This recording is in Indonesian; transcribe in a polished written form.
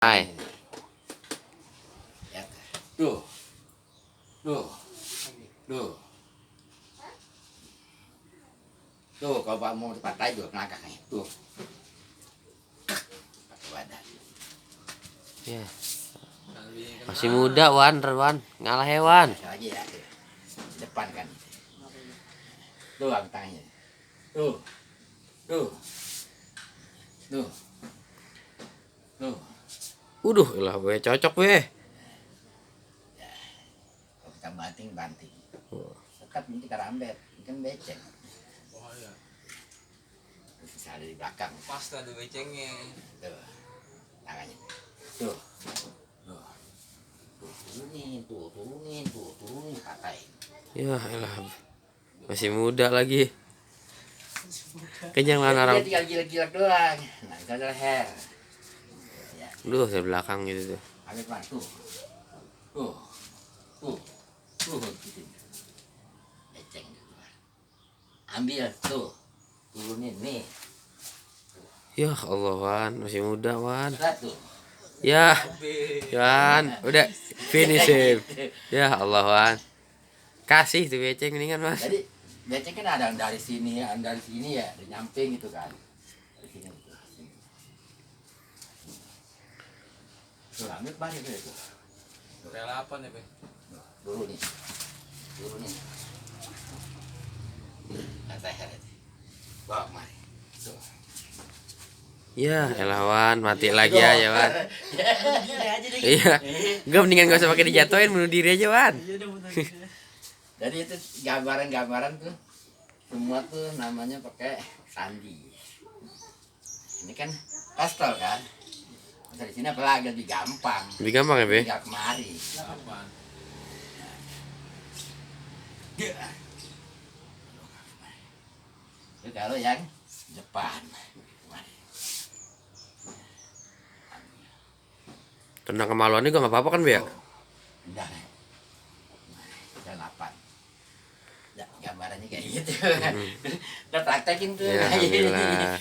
Hai. Ya. Tuh. Tuh. Tuh. Tuh, kalau Pak mau dipatahin juga ngelakaknya. Tuh. Wadah. Ya. Masih muda Wan, ngalah hewan. Lagi ya. Depan kan. Tuh, ambil tangannya. Tuh. Tuh. Tuh. Tuh. Lah we cocok we. Kalau kita banting. Tetap ini kita rambet. Ini kan becek. Oh iya. Bisa ada di belakang. Pas tuh ada becengnya. Tuh. Tangannya. Tuh. Tuh. Turunin, patahin. Ya elah. Masih muda lagi. Kenyang lah Dia narang. tinggal gilak-gilak doang. Nah, itu adalah leher. Ya. Duh, dari belakang gitu tuh. Ambil pelan, tuh. Tuh. Tuh. Tuh, gitu. Beceng. Ambil, tuh. Turunin, nih. Ya Allah Wan, masih muda Wan. Satu. Ya, Wan, udah finish him. Ya Allah Wan. Kasih tuh beceng mendingan Mas. Jadi, beceng kan ada yang dari sini ya, dari nyamping gitu kan. Dari sini gitu. Tuh, ambil balik itu. Rela apa nih, Be? Dulu nih. Leher itu. Bawa kemari. Tuh. Ya elah Wan, mati lagi aja Wan. Gini aja deh. Iya. Enggak mendingan gak usah pakai dijatuhin, bunuh diri aja Wan. Jadi itu gambaran tuh semua tuh namanya pakai sandi. Ini kan pastol kan. Masa di sini apalagi lebih gampang. Lebih gampang ya Be? Tinggal kemari. Apaan? Itu kalau yang depan. Kemari. Tentang kemaluan juga nggak apa-apa kan Be ya? Udah nih. Udah 8. Ya, gambarannya kayak gitu. Udah praktekin tuh. Ya, alhamdulillah.